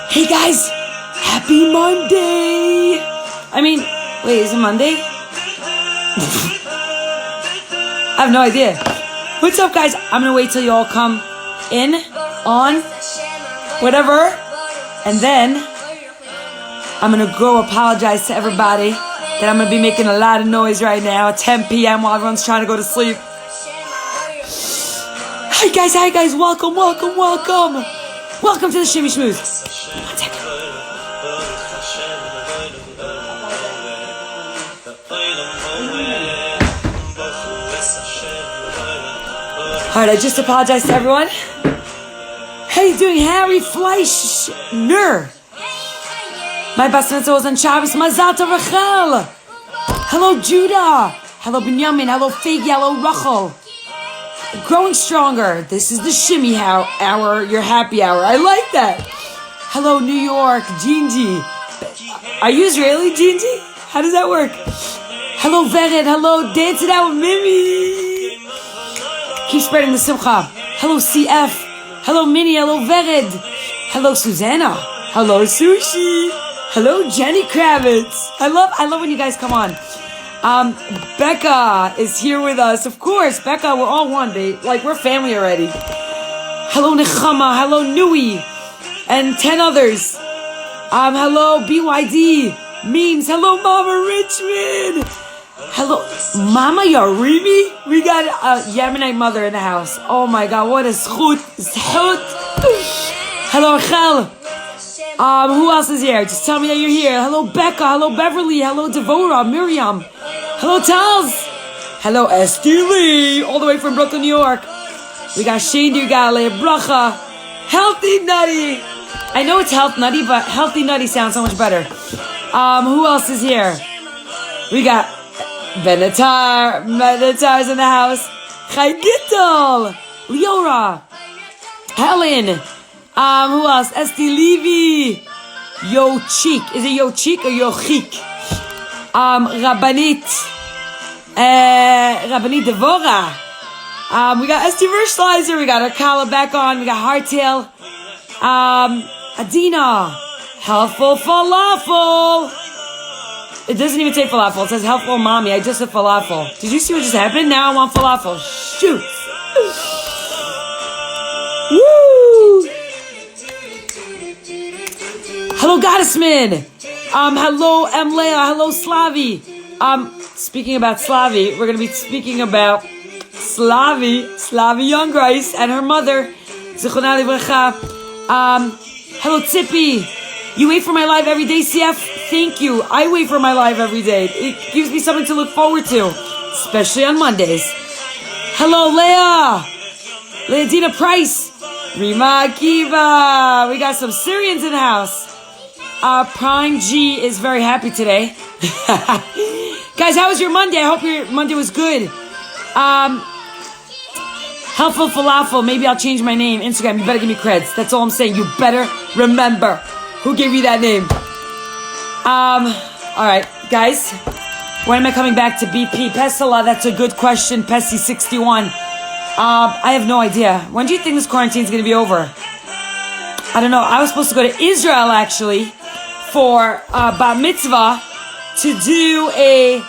Hey guys, happy Monday! I mean, wait, is it Monday? I have no idea. What's up, guys? I'm gonna wait till you all come in, on, whatever, and then I'm gonna go apologize to everybody that I'm gonna be making a lot of noise right now at 10 p.m. while everyone's trying to go to sleep. Hi guys, welcome to the Shimi Shmooze. One second. Alright, I just apologized to everyone. How you doing, Harry Fleischner? My best friend was on Shabbos. Mazal tov Rachel. Hello, Judah. Hello, Binyamin. Hello, Fig. Hello, Rachel. Growing stronger. This is the Shimi hour, your happy hour. I like that. Hello, New York. Gingy. Are you Israeli, Gingy? How does that work? Hello, Vered. Hello, Dance It Out with Mimi. Keep spreading the simcha. Hello, CF. Hello, Minnie. Hello, Vered. Hello, Susanna. Hello, Sushi. Hello, Jenny Kravitz. I love when you guys come on. Becca is here with us. Of course, Becca, we're all one, babe. Like, we're family already. Hello, Nechama. Hello, Nui. And 10 others. Hello, BYD. Memes. Hello, Mama Richmond. Hello, Mama Yarimi. We got a Yemenite mother in the house. Oh my God, what a zchut. Hello, Rachel. Who else is here? Just tell me that you're here. Hello, Becca. Hello, Beverly. Hello, Devora. Miriam. Hello, Tals. Hello, Esther Lee. All the way from Brooklyn, New York. We got Shane Dugale, Bracha. Healthy Nutty. I know it's Health Nutty, but Healthy Nutty sounds so much better. Who else is here? We got Benatar. Benatar's in the house. Chai Gittel. Leora. Helen. Who else? Esti Levy. Yo Cheek. Is it Yo Cheek or Yo Cheek? Rabbanit. Rabbanit Devora. We got Esti Verschleiser. We got Akala back on. We got Hardtail. Adina. Healthful Falafel. It doesn't even say falafel. It says healthful mommy. I just said falafel. Did you see what just happened? Now I want falafel. Shoot. Woo. Hello, Goddessman. Hello, Emlea. Hello, Slavi. Speaking about Slavi, we're going to be speaking about Slavi Jungreis and her mother, Zichronah Livracha. Hello, Tzippy. You wait for my live every day, CF? Thank you. I wait for my live every day. It gives me something to look forward to, especially on Mondays. Hello, Leah Dina Price. Rima Kiva. We got some Syrians in the house. Prime G is very happy today. Guys, how was your Monday? I hope your Monday was good. Helpful Falafel. Maybe I'll change my name. Instagram, you better give me creds. That's all I'm saying. You better remember who gave you that name. Alright, guys. When am I coming back to BP? Pesala, that's a good question. Pessy61. I have no idea. When do you think this quarantine is going to be over? I don't know. I was supposed to go to Israel, actually, for Bar Mitzvah, to do a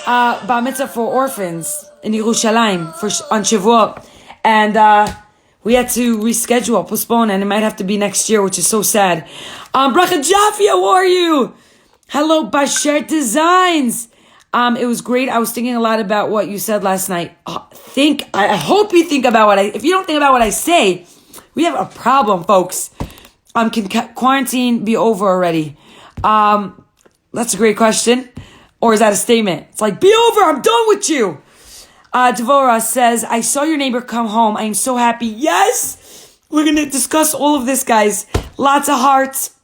Bar Mitzvah for orphans in Yerushalayim on Shavuot. And we had to reschedule, postpone, and it might have to be next year, which is so sad. Bracha Jaffe, how are you? Hello, Basher Designs. It was great. I was thinking a lot about what you said last night. I hope you think about if you don't think about what I say, we have a problem, folks. Can quarantine be over already? That's a great question. Or is that a statement? It's like, be over, I'm done with you. Devora says, I saw your neighbor come home. I am so happy. Yes! We're going to discuss all of this, guys. Lots of hearts.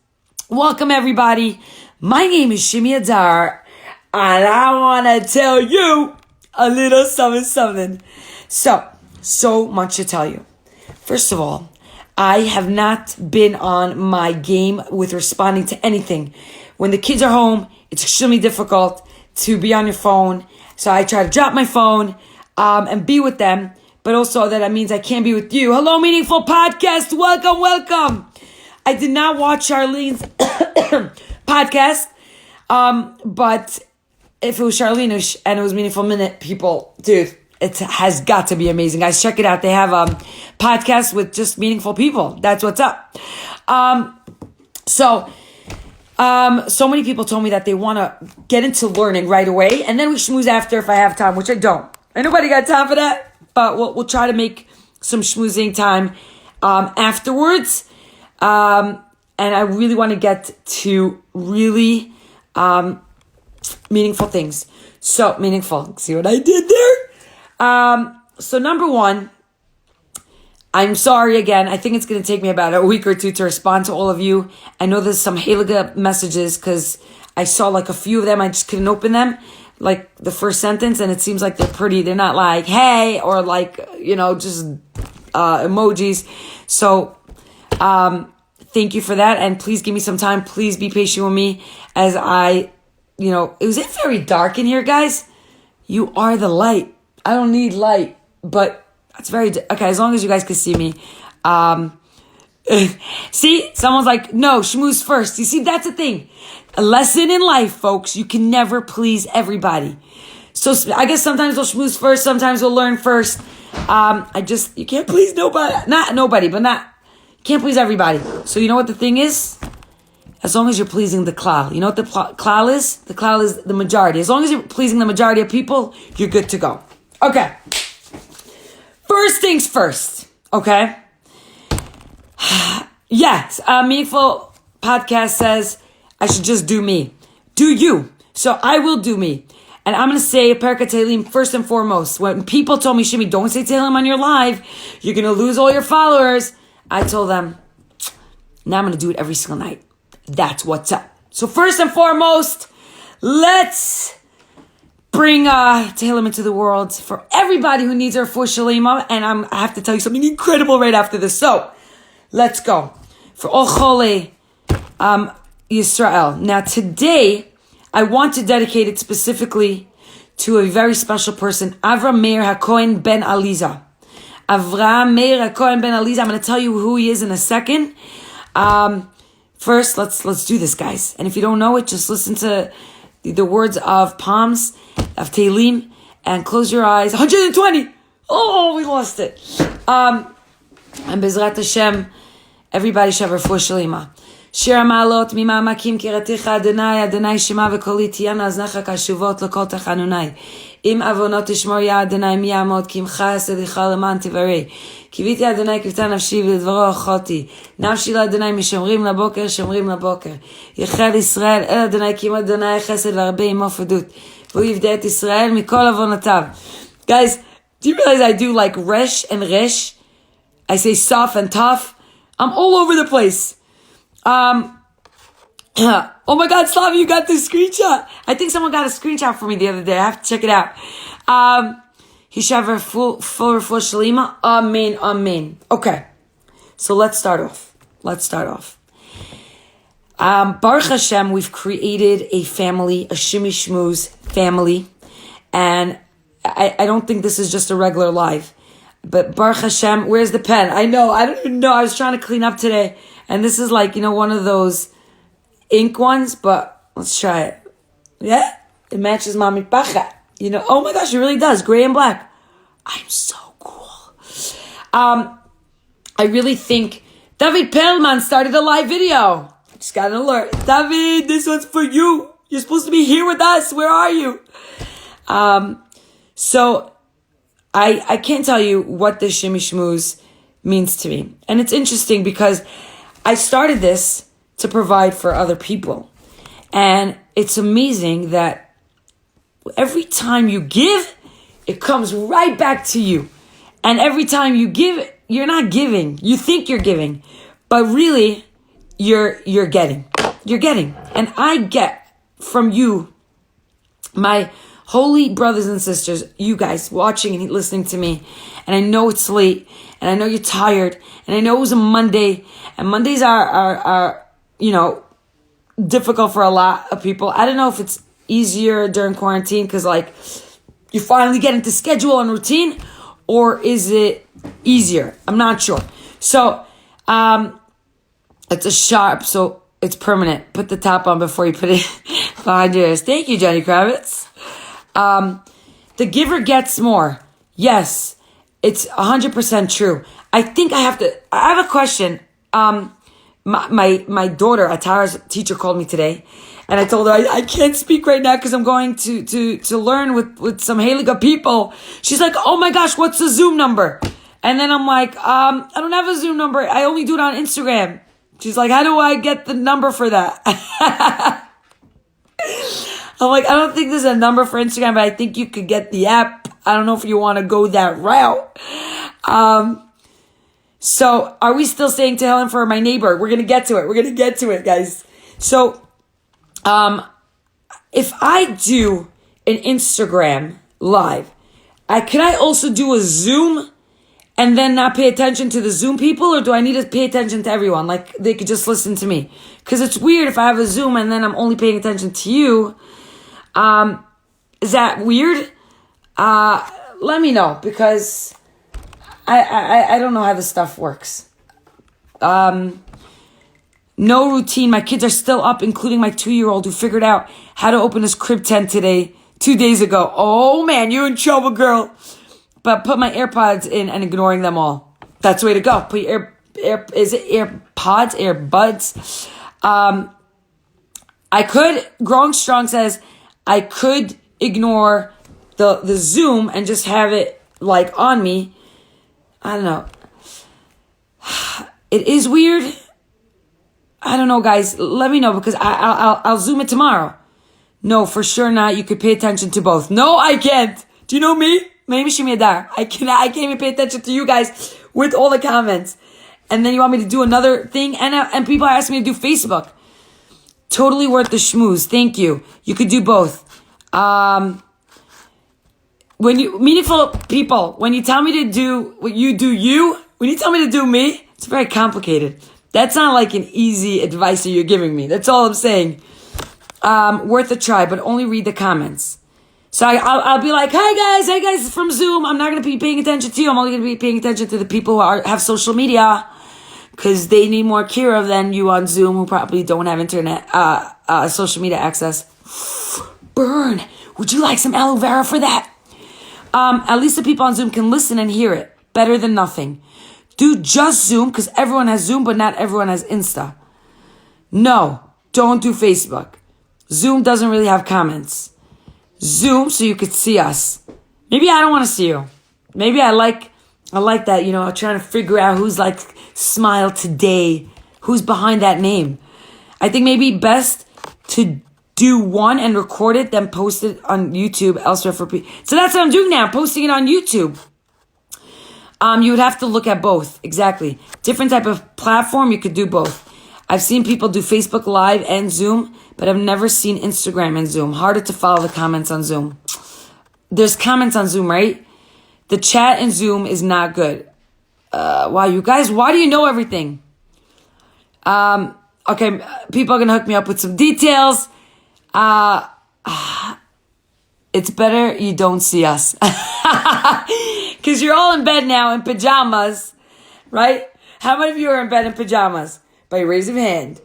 Welcome, everybody. My name is Shimi Adar, and I want to tell you a little something. So much to tell you. First of all, I have not been on my game with responding to anything. When the kids are home, it's extremely difficult to be on your phone. So I try to drop my phone and be with them. But also that means I can't be with you. Hello, Meaningful Podcast. Welcome. I did not watch Charlene's podcast, but if it was Charlene and it was Meaningful Minute, people, dude, it has got to be amazing. Guys, check it out. They have a podcast with just meaningful people. That's what's up. So many people told me that they want to get into learning right away, and then we schmooze after if I have time, which I don't. Ain't nobody got time for that, but we'll try to make some schmoozing time afterwards. And I really want to get to really meaningful things. So meaningful. See what I did there? So number one, I'm sorry again. I think it's going to take me about a week or two to respond to all of you. I know there's some Heliga messages because I saw like a few of them. I just couldn't open them. Like the first sentence, and it seems like they're not like, hey, or like, just emojis. So, thank you for that. And please give me some time. Please be patient with me as it was very dark in here, guys. You are the light. I don't need light, but it's very, okay, as long as you guys can see me. See, someone's like, no, schmooze first. You see, that's the thing. A lesson in life, folks. You can never please everybody. So I guess sometimes we'll schmooze first. Sometimes we'll learn first. You can't please nobody. Not nobody, but you can't please everybody. So you know what the thing is? As long as you're pleasing the klal. You know what the klal is? The klal is the majority. As long as you're pleasing the majority of people, you're good to go. Okay. First things first. Okay. Yes. Meaningful Podcast says I should just do me. Do you. So I will do me. And I'm going to say Perka Tehillim first and foremost. When people told me, Shimi, don't say Tehillim on your live. You're going to lose all your followers. I told them, now I'm going to do it every single night. That's what's up. So first and foremost, let's bring Tehillim into the world for everybody who needs our refuah shalema. And I have to tell you something incredible right after this. So let's go. For all chole Yisrael. Now today, I want to dedicate it specifically to a very special person, Avram Meir HaKohen Ben Aliza. Avram Meir HaKohen Ben Aliza. I'm going to tell you who he is in a second. First, let's do this, guys. And if you don't know it, just listen to the words of Palms, of Tehillim, and close your eyes. 120! Oh, we lost it. And Bezrat Hashem, everybody should have refuah shalema. שיר המעלות ממעמקים קראתיך אדוני, אדוני שמע וקולי תהיינה אזניך קשבות לכל תחנוני. אם עוונות תשמור יה אדוני מי יעמוד, כי עמך יסודך למען תברא. קיוויתי אדוני כבתה נפשי ולדברו אכלתי. נפשי לאדוני משומרים לבוקר, שומרים לבוקר. יחל ישראל אל אדוני כי אם אדוני חסד והרבה עמו פדות. והוא יפדה את ישראל מכל עוונותיו. Guys, do you realize I do like resh and resh? I say soft and tough. I'm all over the place. Oh my God, Slavi, you got this screenshot. I think someone got a screenshot for me the other day. I have to check it out. He should have a full refuah shalema. Amen, amen. Okay, so let's start off. Baruch Hashem, we've created a family, a Shimi Shmooze family, and I don't think this is just a regular live. But Baruch Hashem, where's the pen? I don't even know. I was trying to clean up today. And this is like, one of those ink ones, but let's try it. Yeah? It matches Mami Pacha. Oh my gosh, it really does. Gray and black. I'm so cool. I really think David Perlman started a live video. Just got an alert. David, this one's for you. You're supposed to be here with us. Where are you? So I can't tell you what this Shimi Shmooze means to me. And it's interesting because I started this to provide for other people. And it's amazing that every time you give, it comes right back to you. And every time you give, you're not giving. You think you're giving. But really, you're getting. You're getting. And I get from you, my holy brothers and sisters, you guys watching and listening to me. And I know it's late. And I know you're tired. And I know it was a Monday. And Mondays are difficult for a lot of people. I don't know if it's easier during quarantine because, you finally get into schedule and routine. Or is it easier? I'm not sure. So, It's a sharp, so it's permanent. Put the top on before you put it behind your ears. Thank you, Johnny Kravitz. The giver gets more. Yes, it's 100% true. I think I have a question. My daughter, Atara's teacher, called me today, and I told her I can't speak right now because I'm going to learn with some Haliga people. She's like, oh my gosh, what's the Zoom number? And then I'm like, I don't have a Zoom number. I only do it on Instagram. She's like, how do I get the number for that? I'm like, I don't think there's a number for Instagram, but I think you could get the app. I don't know if you want to go that route. So are we still saying to Helen for my neighbor? We're going to get to it. We're going to get to it, guys. So, if I do an Instagram live, could I also do a Zoom and then not pay attention to the Zoom people? Or do I need to pay attention to everyone? Like, they could just listen to me. Because it's weird if I have a Zoom and then I'm only paying attention to you. Is that weird? Let me know, because I don't know how this stuff works. No routine. My kids are still up, including my 2-year-old who figured out how to open his crib tent 2 days ago. Oh man, you're in trouble, girl. But put my AirPods in and ignoring them all. That's the way to go. Put your AirBuds. I could, Growing Strong says, I could ignore the Zoom and just have it like on me. I don't know. It is weird. I don't know, guys. Let me know, because I'll Zoom it tomorrow. No, for sure not. You could pay attention to both. No, I can't. Do you know me? My name is Shimi Adar. I can't even pay attention to you guys with all the comments. And then you want me to do another thing? And people are asking me to do Facebook. Totally worth the schmooze. Thank you. You could do both. Meaningful people, when you tell me to do what you do, when you tell me to do me, it's very complicated. That's not like an easy advice that you're giving me. That's all I'm saying. Worth a try, but only read the comments. So I'll be like, hey guys from Zoom. I'm not going to be paying attention to you. I'm only going to be paying attention to the people who have social media, because they need more Kira than you on Zoom, who probably don't have internet, social media access. Burn. Would you like some aloe vera for that? At least the people on Zoom can listen and hear it. Better than nothing. Do just Zoom, because everyone has Zoom, but not everyone has Insta. No, don't do Facebook. Zoom doesn't really have comments. Zoom so you could see us. Maybe I don't want to see you. Maybe I like that, I'm trying to figure out who's like smile today, who's behind that name. I think maybe best to do one and record it, then post it on YouTube elsewhere for people. So that's what I'm doing now, posting it on YouTube. You would have to look at both. Exactly. Different type of platform, you could do both. I've seen people do Facebook Live and Zoom, but I've never seen Instagram and Zoom. Harder to follow the comments on Zoom. There's comments on Zoom, right? The chat in Zoom is not good. Wow, you guys, why do you know everything? Okay, people are going to hook me up with some details. It's better you don't see us. Because you're all in bed now in pajamas, right? How many of you are in bed in pajamas? By raise of hand.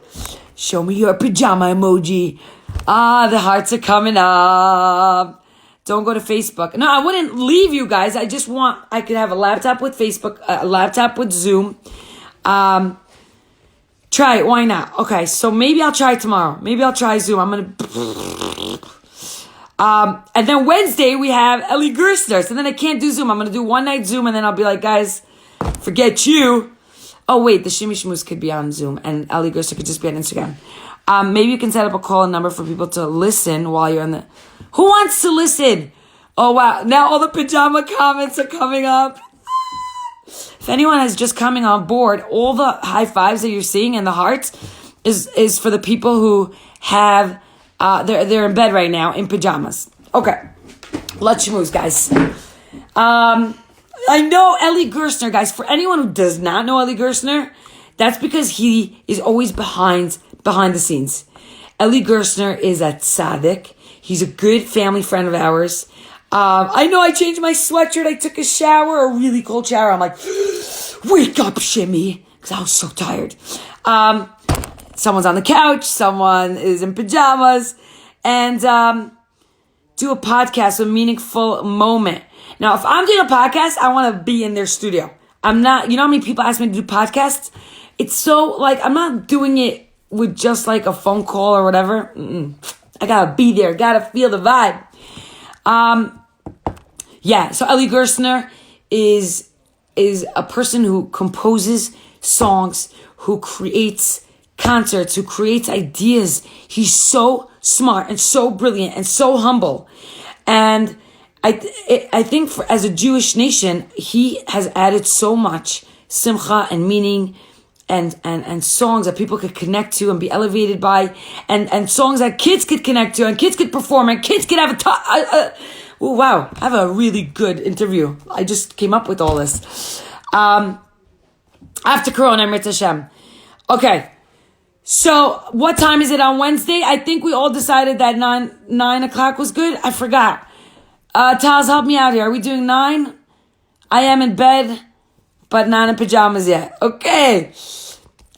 Show me your pajama emoji. The hearts are coming up. Don't go to Facebook. No, I wouldn't leave you guys. I could have a laptop with Facebook, a laptop with Zoom. Try it. Why not? Okay, so maybe I'll try tomorrow. Maybe I'll try Zoom. I'm going to... and then Wednesday we have Ellie Gerstner. So then I can't do Zoom. I'm going to do one night Zoom, and then I'll be like, guys, forget you. Oh, wait, the Shimi Shmooze could be on Zoom, and Ellie Gerstner could just be on Instagram. Maybe you can set up a call and number for people to listen while you're on the... Who wants to listen? Oh, wow. Now all the pajama comments are coming up. If anyone is just coming on board, all the high fives that you're seeing and the hearts is for the people who have... They're in bed right now in pajamas. Okay. Let's schmooze, guys. I know Ellie Gerstner, guys. For anyone who does not know Ellie Gerstner, that's because he is always behind the scenes. Ellie Gerstner is a tzaddik. He's a good family friend of ours. I know I changed my sweatshirt. I took a shower, a really cold shower. I'm like, wake up, Shimmy. Because I was so tired. someone's on the couch, someone is in pajamas, and do a podcast, a meaningful moment. Now, if I'm doing a podcast, I want to be in their studio. I'm not, you know how many people ask me to do podcasts? It's so, like, I'm not doing it with just, like, a phone call or whatever. I gotta be there, gotta feel the vibe. So Ellie Gerstner is a person who composes songs, who creates concerts, who creates ideas. He's so smart and so brilliant and so humble. And I think as a Jewish nation, he has added so much simcha and meaning and songs that people could connect to and be elevated by, and songs that kids could connect to and kids could perform and kids could have wow, I have a really good interview. I just came up with all this. After Corona, Mitzvah Hashem. Okay. So, what time is it on Wednesday? I think we all decided that 9 o'clock was good. I forgot. Taz, help me out here. Are we doing 9? I am in bed, but not in pajamas yet. Okay.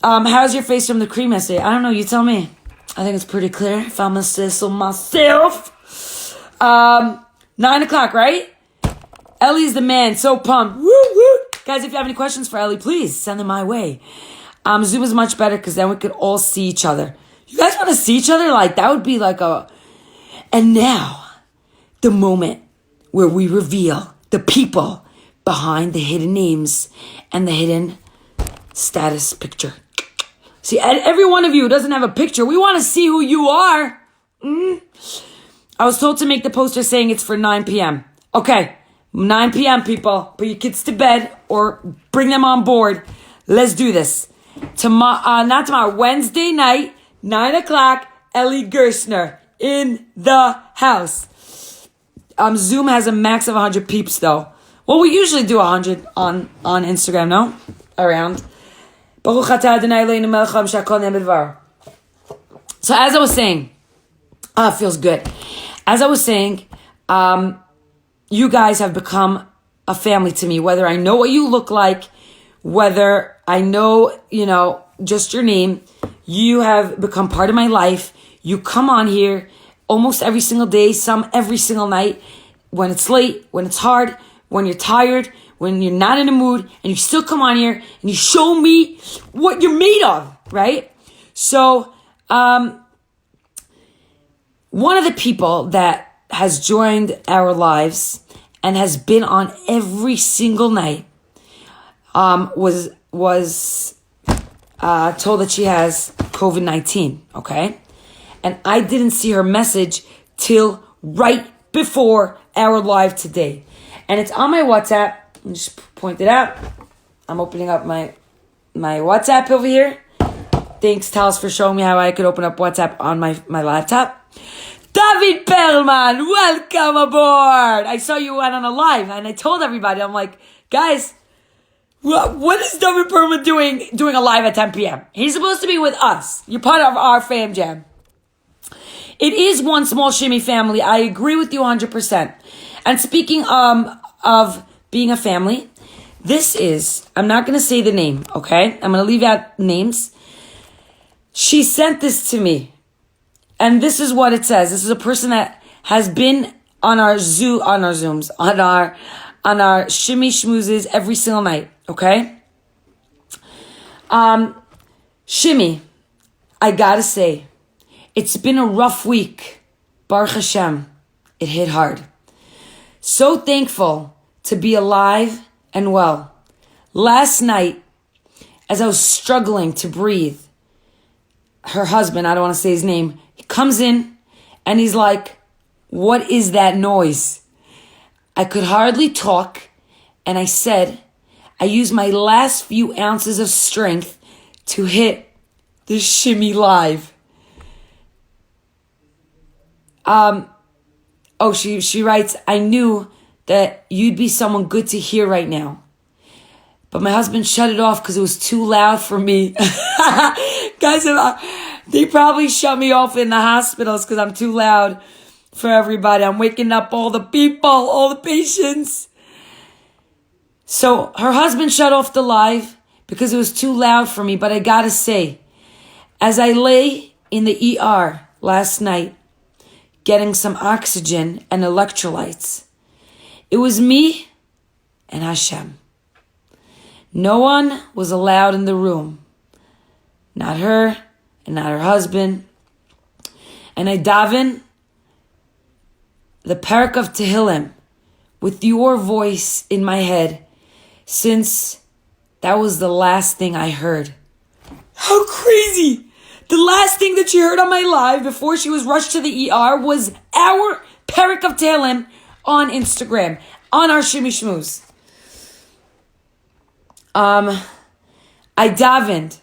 How's your face from the cream yesterday? I don't know. You tell me. I think it's pretty clear, if I'm going to say so myself. 9 o'clock, right? Ellie's the man. So pumped. Woo, woo. Guys, if you have any questions for Ellie, please send them my way. Zoom is much better because then we could all see each other. You guys want to see each other? Like, that would be like a... And now, the moment where we reveal the people behind the hidden names and the hidden status picture. See, every one of you who doesn't have a picture, we want to see who you are. I was told to make the poster saying it's for 9 p.m. Okay, 9 p.m. people. Put your kids to bed or bring them on board. Let's do this. Not tomorrow, Wednesday night, 9 o'clock, Ellie Gerstner in the house. Zoom has a max of 100 peeps though. Well, we usually do 100 on Instagram, no? Around. So as I was saying, it feels good. As I was saying, you guys have become a family to me, whether I know what you look like, whether I know, just your name. You have become part of my life. You come on here almost every single day, some every single night, when it's late, when it's hard, when you're tired, when you're not in a mood, and you still come on here and you show me what you're made of, right? So, one of the people that has joined our lives and has been on every single night was told that she has COVID-19, okay? And I didn't see her message till right before our live today. And it's on my WhatsApp. Let me just point it out. I'm opening up my WhatsApp over here. Thanks, Talis, for showing me how I could open up WhatsApp on my laptop. David Perlman, welcome aboard. I saw you went on a live, and I told everybody, I'm like, guys, what is David Perlman doing a live at 10 p.m.? He's supposed to be with us. You're part of our fam jam. It is one small Shimi family. I agree with you 100%. And speaking of being a family, this is, I'm not going to say the name, okay? I'm going to leave out names. She sent this to me. And this is what it says. This is a person that has been on our Zooms, on our Shimi Shmoozes every single night, okay? Shimi, I gotta say, it's been a rough week. Baruch Hashem, it hit hard. So thankful to be alive and well. Last night, as I was struggling to breathe, her husband, I don't want to say his name, he comes in and he's like, what is that noise? I could hardly talk, and I said, I used my last few ounces of strength to hit the Shimi live. She writes, I knew that you'd be someone good to hear right now. But my husband shut it off because it was too loud for me. Guys, they probably shut me off in the hospitals because I'm too loud for everybody. I'm waking up all the people, all the patients. So her husband shut off the live because it was too loud for me. But I gotta say, As I lay in the ER last night, getting some oxygen and electrolytes, it was me and Hashem. No one was allowed in the room. Not her and not her husband. And I daven the parak of Tehillim with your voice in my head, since that was the last thing I heard. How crazy! The last thing that she heard on my live before she was rushed to the ER was our parak of Tehillim on Instagram, on our Shimi Shmooze. I davened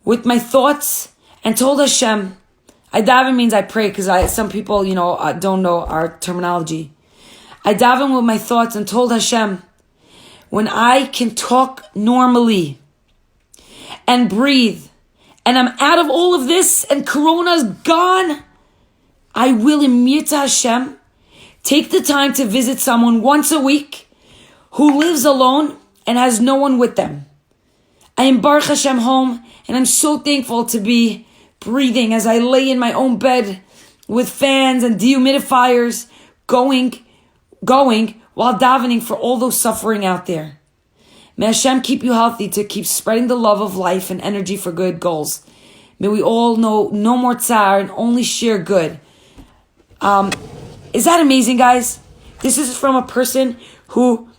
with my thoughts and told Hashem. I daven means I pray, because some people, don't know our terminology. I daven with my thoughts and told Hashem, when I can talk normally and breathe, and I'm out of all of this and Corona's gone, I will, in Mirta Hashem, take the time to visit someone once a week who lives alone and has no one with them. I am Baruch Hashem home, and I'm so thankful to be breathing as I lay in my own bed with fans and dehumidifiers going while davening for all those suffering out there. May Hashem keep you healthy to keep spreading the love of life and energy for good goals. May we all know no more tsar and only share good. Is that amazing, guys? This is from a person who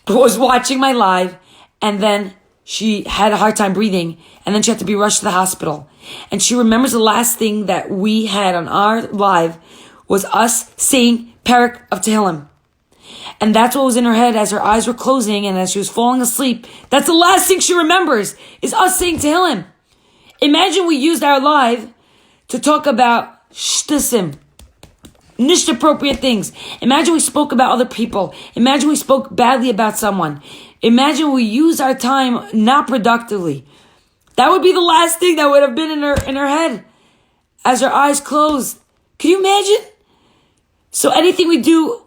was watching my live, and then she had a hard time breathing, and then she had to be rushed to the hospital. And she remembers the last thing that we had on our live was us saying parak of Tehillim. And that's what was in her head as her eyes were closing and as she was falling asleep. That's the last thing she remembers, is us saying Tehillim. Imagine we used our live to talk about shtusim, nicht appropriate things. Imagine we spoke about other people. Imagine we spoke badly about someone. Imagine we used our time not productively. That would be the last thing that would have been in her head as her eyes closed. Can you imagine? So anything we do,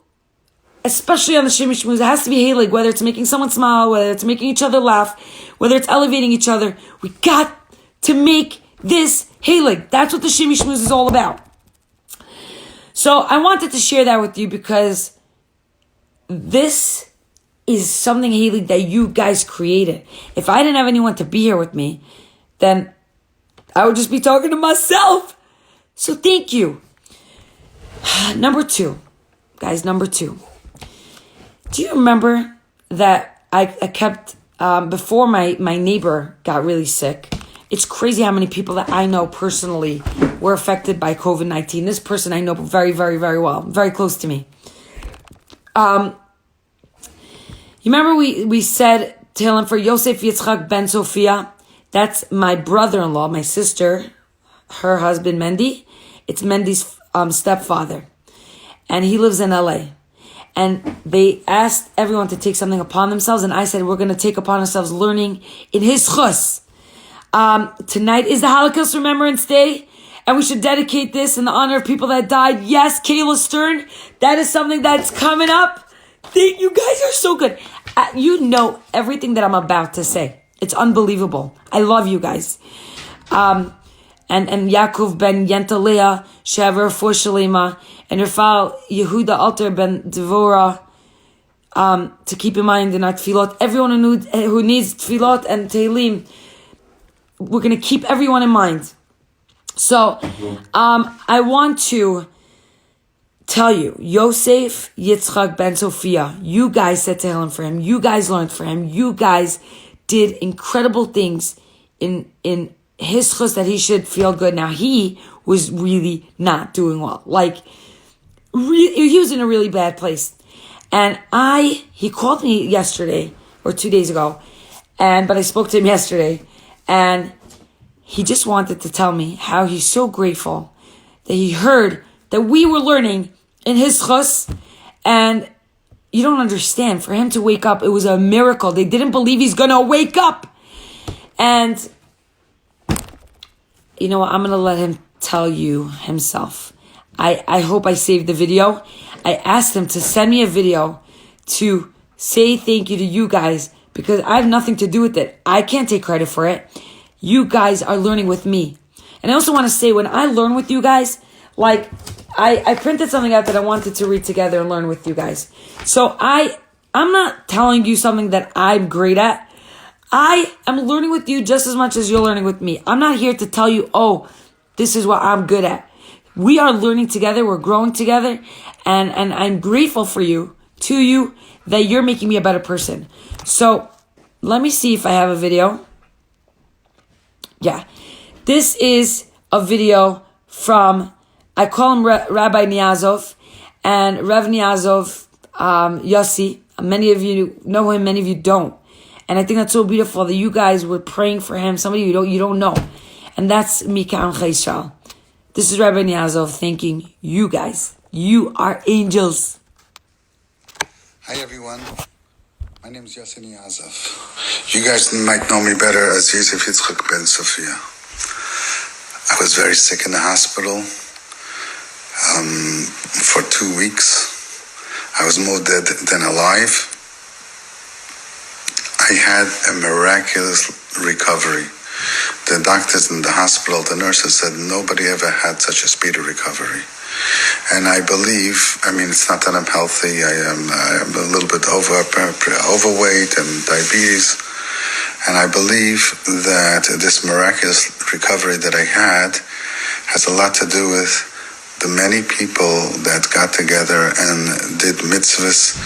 especially on the Shimi Shmooze, it has to be heilig, whether it's making someone smile, whether it's making each other laugh, whether it's elevating each other. We got to make this heilig. That's what the Shimi Shmooze is all about. So I wanted to share that with you because this is something, heilig, that you guys created. If I didn't have anyone to be here with me, then I would just be talking to myself. So thank you. Number two. Do you remember that I kept, before my neighbor got really sick? It's crazy how many people that I know personally were affected by COVID-19. This person I know very, very, very well, very close to me. You remember we said Tehillim for Yosef Yitzchak ben Sophia? That's my brother-in-law, my sister, her husband Mendy. It's Mendy's stepfather. And he lives in LA. And they asked everyone to take something upon themselves. And I said, we're going to take upon ourselves learning in his chus. Tonight is the Holocaust Remembrance Day. And we should dedicate this in the honor of people that died. Yes, Kayla Stern. That is something that's coming up. You guys are so good. You know everything that I'm about to say. It's unbelievable. I love you guys. And Yaakov ben Yentalea, Shaver for Shalima, and Rafal Yehuda Alter ben Devora, to keep in mind in our tefillot. Everyone who needs tefillot and Tehillim, we're going to keep everyone in mind. So, I want to tell you, Yosef Yitzchak ben Sophia, you guys said Tehillim for him. You guys learned for him. You guys did incredible things in his chus that he should feel good. Now, he was really not doing well. He was in a really bad place. And he called me yesterday or 2 days ago, but I spoke to him yesterday, and he just wanted to tell me how he's so grateful that he heard that we were learning in his chus, and you don't understand, for him to wake up, it was a miracle. They didn't believe he's going to wake up. And you know what? I'm going to let him tell you himself. I hope I saved the video. I asked him to send me a video to say thank you to you guys, because I have nothing to do with it. I can't take credit for it. you guys are learning with me. And I also want to say, when I learn with you guys, like, I printed something out that I wanted to read together and learn with you guys. So I'm not telling you something that I'm great at. I am learning with you just as much as you're learning with me. I'm not here to tell you, oh, this is what I'm good at. We are learning together. We're growing together. And I'm grateful for you, to you, that you're making me a better person. So let me see if I have a video. Yeah. This is a video from, I call him Rabbi Niazov, and Rev Niazov, Yossi. Many of you know him, many of you don't. And I think that's so beautiful that you guys were praying for him, somebody you don't know. And that's Mika and Chayshal. This is Rabbi Niazov thanking you guys. You are angels. Hi everyone, my name is Yossi Niazov. You guys might know me better as Yosef Yitzchak ben Sophia. I was very sick in the hospital for 2 weeks. I was more dead than alive. I had a miraculous recovery. The doctors in the hospital, the nurses said nobody ever had such a speedy recovery. And I believe, it's not that I'm healthy. I am a little bit overweight and diabetes. And I believe that this miraculous recovery that I had has a lot to do with the many people that got together and did mitzvahs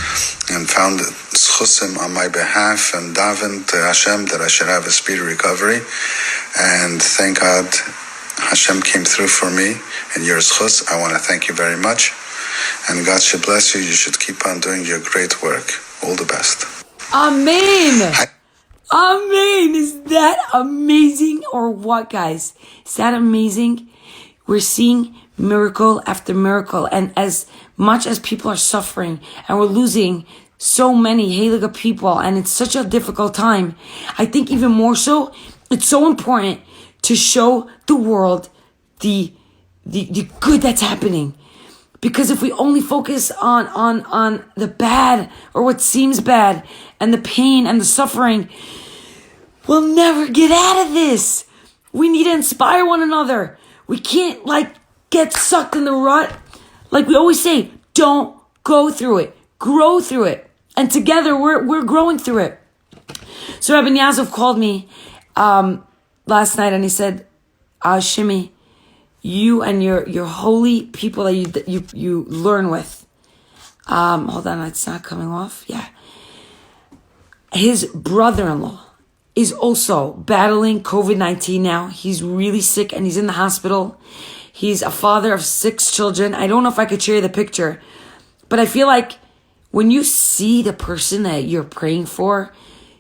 and found schusim on my behalf and davened to Hashem that I should have a speedy recovery. And thank God Hashem came through for me and your schus. I want to thank you very much. And God should bless you. You should keep on doing your great work. All the best. Amen. Amen. Is that amazing or what, guys? Is that amazing? We're seeing miracle after miracle. And as much as people are suffering and we're losing so many Heliga people, and it's such a difficult time, I think even more so, it's so important to show the world the good that's happening. Because if we only focus on the bad or what seems bad and the pain and the suffering, we'll never get out of this. We need to inspire one another. We can't get sucked in the rut. Like we always say, don't go through it. Grow through it. And together we're growing through it. So Rabbi Niazov called me last night and he said, Shimi, you and your holy people that you learn with. Hold on, it's not coming off. Yeah. His brother-in-law is also battling COVID-19 now. He's really sick and he's in the hospital. He's a father of 6 children. I don't know if I could share the picture, but I feel like when you see the person that you're praying for,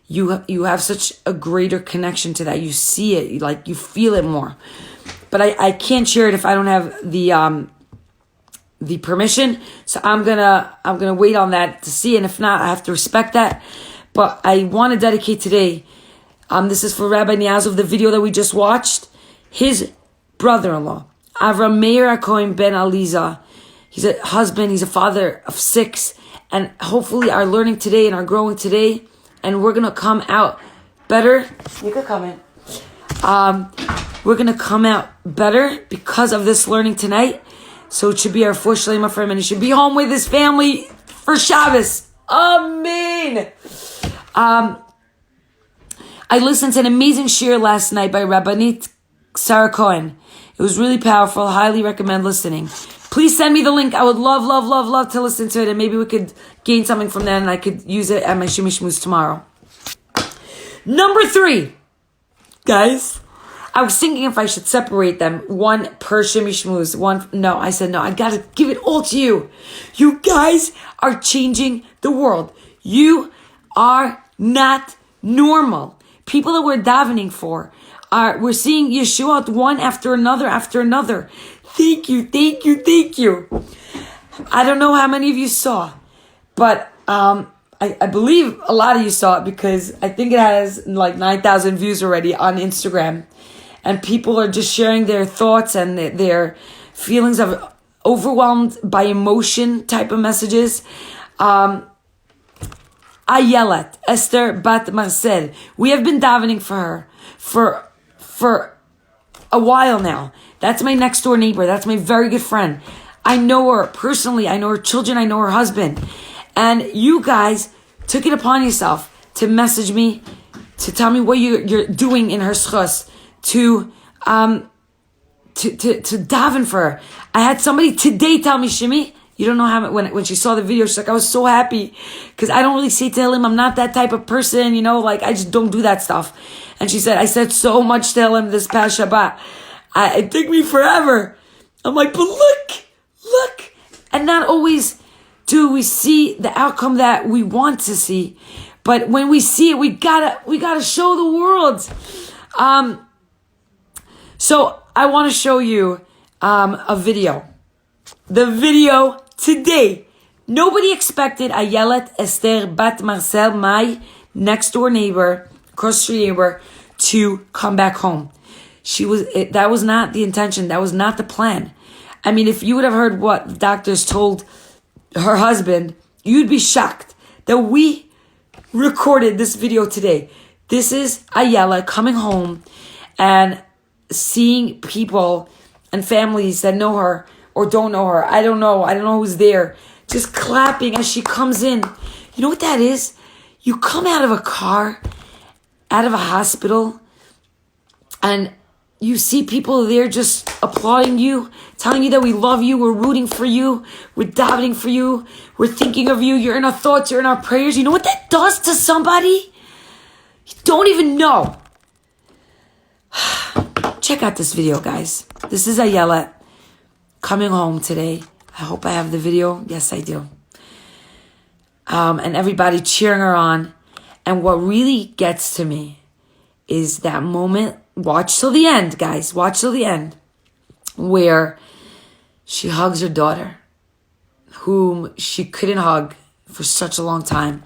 you have such a greater connection to that. You see it, you feel it more. But I can't share it if I don't have the permission. So I'm gonna wait on that to see, and if not, I have to respect that. But I want to dedicate today. This is for Rabbi Niazov, the video that we just watched. His brother-in-law, Avram Meir Akoin Ben Aliza. He's a husband. He's a father of 6, and hopefully are learning today and are growing today. And we're gonna come out better. You could come in. We're going to come out better because of this learning tonight. So it should be our fourth Shalema for him, and he should be home with his family for Shabbos. Amen. I listened to an amazing shir last night by Rabbanit Sarah Cohen. It was really powerful. Highly recommend listening. Please send me the link. I would love to listen to it, and maybe we could gain something from that, and I could use it at my Shimi Shmooze tomorrow. Number 3, guys. I was thinking if I should separate them, one per Shimi Shmooze. I said no, I gotta give it all to you. You guys are changing the world. You are not normal. People that we're davening for, we're seeing Yeshua one after another. Thank you. I don't know how many of you saw, but I believe a lot of you saw it because I think it has 9,000 views already on Instagram. And people are just sharing their thoughts and their feelings of overwhelmed by emotion type of messages. Ayelet, Esther Bat Marcel. We have been davening for her for for a while now. That's my next door neighbor. That's my very good friend. I know her personally. I know her children. I know her husband. And you guys took it upon yourself to message me, to tell me what you're doing in her schus, to daven for her. I had somebody today tell me, Shimi, you don't know how, when she saw the video, she's like, I was so happy, because I don't really say Tehillim. I'm not that type of person, like I just don't do that stuff. And she said, I said so much Tehillim this past Shabbat. It took me forever. I'm like, but look. And not always do we see the outcome that we want to see. But when we see it, we gotta show the world. So I want to show you a video. The video today. Nobody expected Ayelet Esther Bat Marcel, my next door neighbor, cross street neighbor, to come back home. That was not the intention. That was not the plan. I mean, if you would have heard what the doctors told her husband, you'd be shocked that we recorded this video today. This is Ayala coming home and seeing people and families that know her or don't know her. I don't know who's there. Just clapping as she comes in. You know what that is? You come out of a car, out of a hospital, and you see people there just applauding you, telling you that we love you, we're rooting for you, we're davening for you, we're thinking of you, you're in our thoughts, you're in our prayers. You know what that does to somebody? You don't even know. Check out this video, guys. This is Ayala coming home today. I hope I have the video. Yes, I do. And everybody cheering her on. And what really gets to me is that moment. Watch till the end, guys. Watch till the end. Where she hugs her daughter, whom she couldn't hug for such a long time.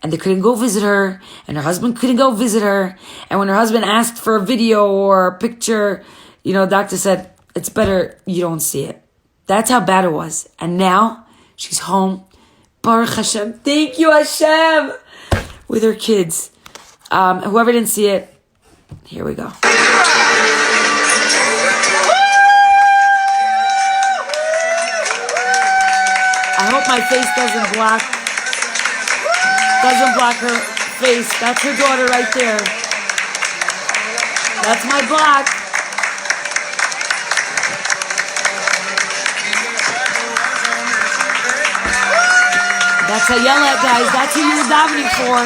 And they couldn't go visit her. And her husband couldn't go visit her. And when her husband asked for a video or a picture, the doctor said, it's better you don't see it. That's how bad it was. And now she's home. Baruch Hashem. Thank you, Hashem. With her kids. Whoever didn't see it, here we go. I hope my face doesn't block her face. That's her daughter right there. That's my block. That's Ayala, guys. That's who you were davening for.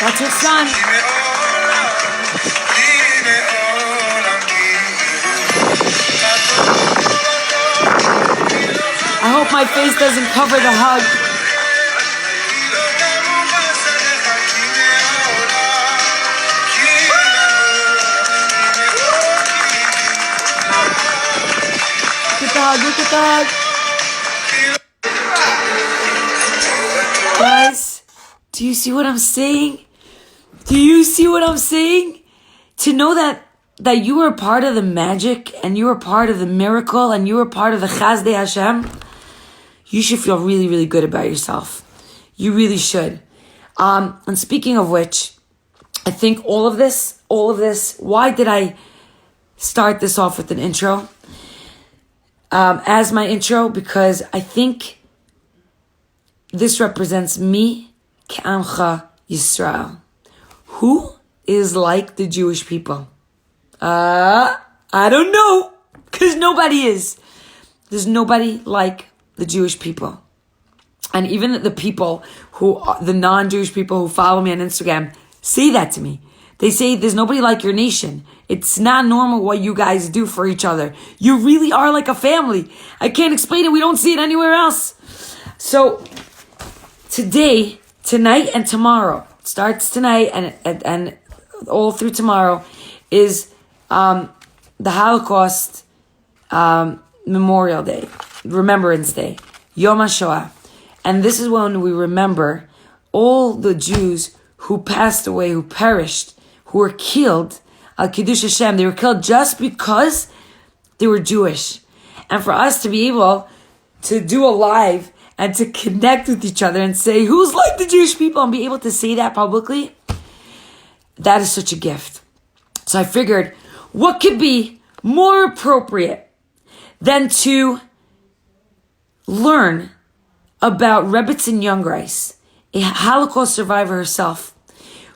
That's her son. I hope my face doesn't cover the hug. Look at the hug. Guys, do you see what I'm saying? Do you see what I'm saying? To know that you were a part of the magic and you were part of the miracle and you were part of the Chazdei Hashem, you should feel really, really good about yourself. You really should. And speaking of which, I think all of this, why did I start this off with an intro? As my intro, because I think this represents me, K'amcha Yisrael. Who is like the Jewish people? I don't know, because nobody is. There's nobody like the Jewish people. And even the people the non-Jewish people who follow me on Instagram say that to me. They say there's nobody like your nation. It's not normal what you guys do for each other. You really are like a family. I can't explain it. We don't see it anywhere else. So today, tonight and tomorrow, it starts tonight and all through tomorrow, is the Holocaust Memorial Day, Remembrance Day, Yom HaShoah. And this is when we remember all the Jews who passed away, who perished, who were killed, al Kiddush Hashem. They were killed just because they were Jewish. And for us to be able to do a live and to connect with each other and say, who's like the Jewish people, and be able to say that publicly, that is such a gift. So I figured, what could be more appropriate than to learn about Rebbetzin Jungreis, a Holocaust survivor herself,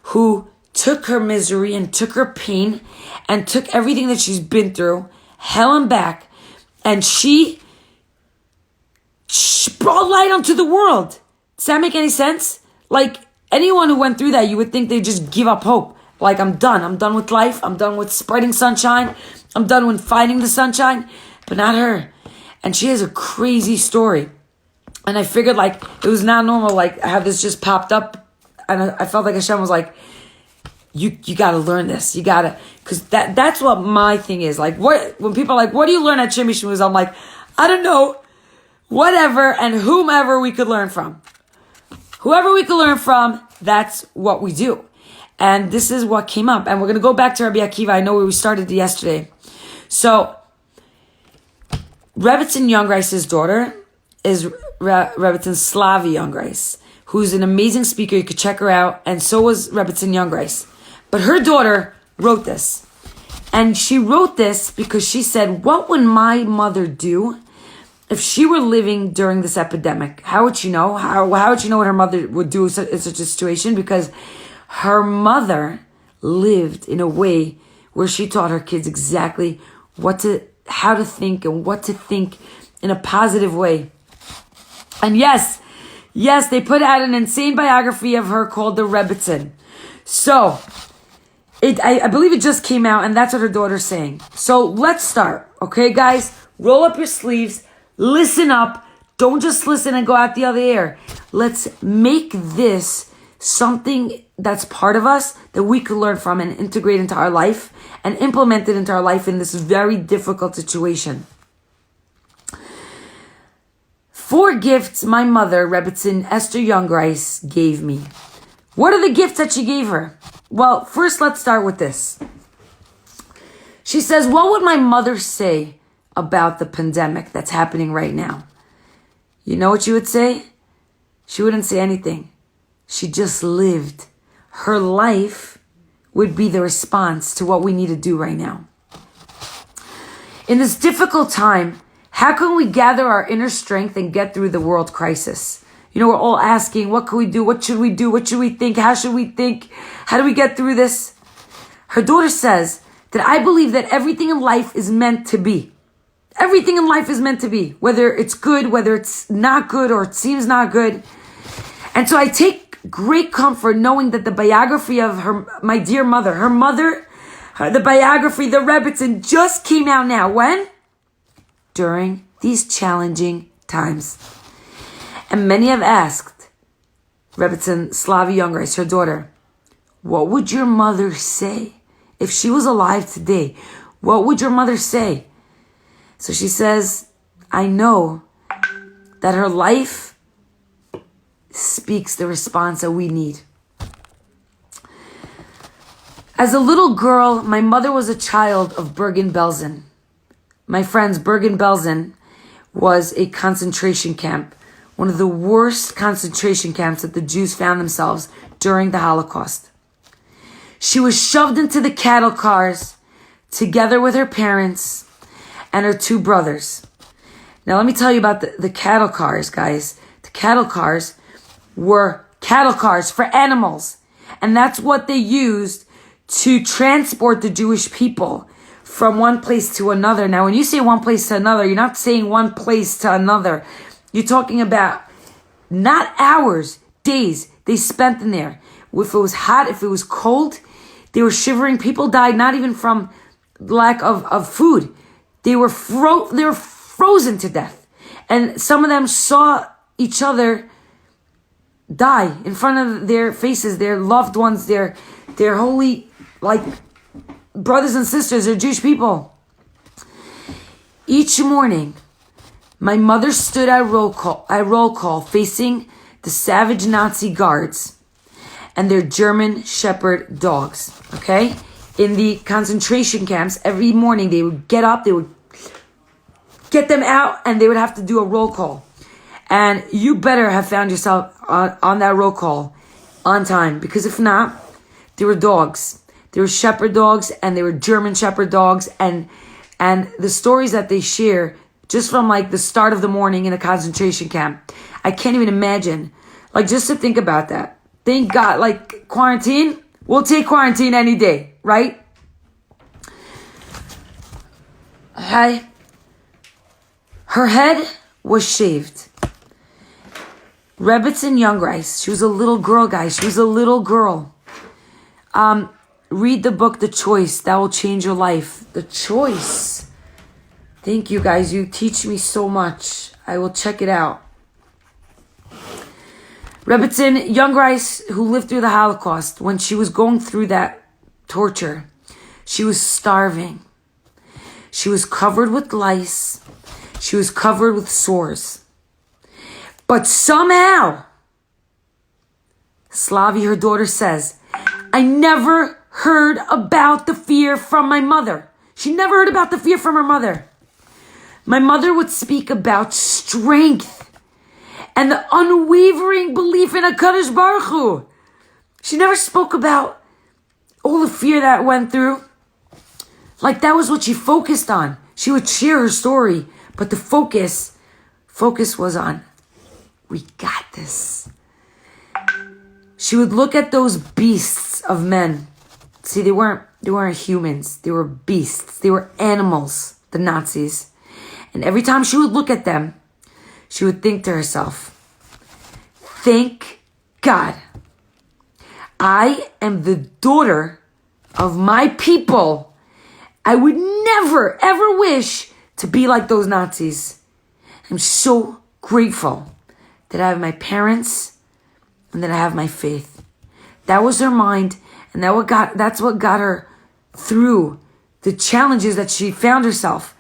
who took her misery and took her pain and took everything that she's been through, hell and back, and she brought light onto the world. Does that make any sense? Like, anyone who went through that, you would think they'd just give up hope. Like, I'm done. I'm done with life. I'm done with spreading sunshine. I'm done with fighting the sunshine. But not her. And she has a crazy story. And I figured, like, it was not normal, like, how this just popped up. And I felt like Hashem was like, you got to learn this. You got to, because that's what my thing is. Like, when people are like, what do you learn at Shimi Shmooze? I'm like, I don't know. Whatever and whomever we could learn from. Whoever we could learn from, that's what we do. And this is what came up. And we're going to go back to Rabbi Akiva. I know we started yesterday. So, Rebbetzin Jungreis' daughter is Rebbetzin Slavi Jungreis, who's an amazing speaker. You could check her out. And so was Rebbetzin Jungreis. But her daughter wrote this. And she wrote this because she said, what would my mother do if she were living during this epidemic? How would she know? How would she know what her mother would do in such a situation? Because her mother lived in a way where she taught her kids exactly how to think and what to think in a positive way. And yes, they put out an insane biography of her called The Rebbetzin. So, I believe it just came out, and that's what her daughter's saying. So let's start, okay, guys? Roll up your sleeves. Listen up. Don't just listen and go out the other ear. Let's make this something that's part of us that we could learn from and integrate into our life and implement it into our life in this very difficult situation. 4 gifts my mother, Rebbetzin Esther Jungreis, gave me. What are the gifts that she gave her? Well, first let's start with this. She says, what would my mother say about the pandemic that's happening right now? You know what she would say? She wouldn't say anything. She just lived. Her life would be the response to what we need to do right now. In this difficult time, how can we gather our inner strength and get through the world crisis? You know, we're all asking, what can we do? What should we do? What should we think? How should we think? How do we get through this? Her daughter says that I believe that everything in life is meant to be. Everything in life is meant to be, whether it's good, whether it's not good, or it seems not good. And so I take great comfort knowing that the biography of my dear mother, the biography, the Rebbetzin, just came out now. When? During these challenging times. And many have asked Rebbetzin Slavi Jungreis, her daughter, what would your mother say if she was alive today? What would your mother say? So she says, I know that her life speaks the response that we need. As a little girl, my mother was a child of Bergen-Belsen. My friends, Bergen-Belsen was a concentration camp, one of the worst concentration camps that the Jews found themselves during the Holocaust. She was shoved into the cattle cars together with her parents and her 2 brothers. Now let me tell you about the cattle cars, guys. The cattle cars were cattle cars for animals. And that's what they used to transport the Jewish people from one place to another. Now, when you say one place to another, you're not saying one place to another. You're talking about not hours, days they spent in there. If it was hot, if it was cold, they were shivering. People died not even from lack of food. They were frozen to death. And some of them saw each other die in front of their faces, their loved ones, their holy, like, brothers and sisters, they're Jewish people. Each morning, my mother stood at roll call facing the savage Nazi guards and their German Shepherd dogs, okay? In the concentration camps, every morning they would get up, they would get them out, and they would have to do a roll call. And you better have found yourself on that roll call on time, because if not, there were dogs They were shepherd dogs, and they were German shepherd dogs, and the stories that they share just from like the start of the morning in a concentration camp. I can't even imagine. Like, just to think about that. Thank God, like, quarantine, we'll take quarantine any day, right? Hi. Her head was shaved. Rebbetzin Jungreis, she was a little girl, guys. She was a little girl. Read the book, The Choice. That will change your life. The Choice. Thank you, guys. You teach me so much. I will check it out. Rebbetzin Jungreis, who lived through the Holocaust, when she was going through that torture, she was starving. She was covered with lice. She was covered with sores. But somehow, Slavi, her daughter, says, I never heard about the fear from my mother. She never heard about the fear from her mother. My mother would speak about strength and the unwavering belief in HaKadosh Baruch Hu. She never spoke about all the fear that went through. Like, that was what she focused on. She would share her story, but the focus was on, we got this. She would look at those beasts of men. See, they weren't humans. They were beasts. They were animals, the Nazis. And every time she would look at them, she would think to herself, thank God, I am the daughter of my people. I would never, ever wish to be like those Nazis. I'm so grateful that I have my parents and that I have my faith. That was her mind, and that's what got her through the challenges that she found herself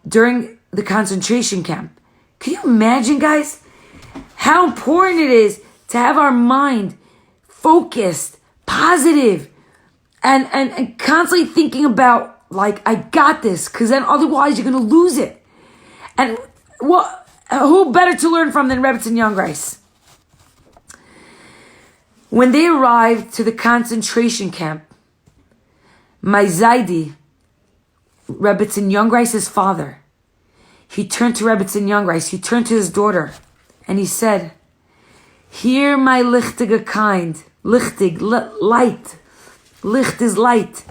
during the concentration camp. Can you imagine, guys, how important it is to have our mind focused, positive, and constantly thinking about, like, I got this, because then otherwise you're going to lose it. And who better to learn from than Rebbetzin Jungreis? When they arrived to the concentration camp, my Zaidi, Rebbetzin Jungreis' father, he turned to Rebbetzin Jungreis, he turned to his daughter, and he said, hear my lichtige kind, light. Licht is light.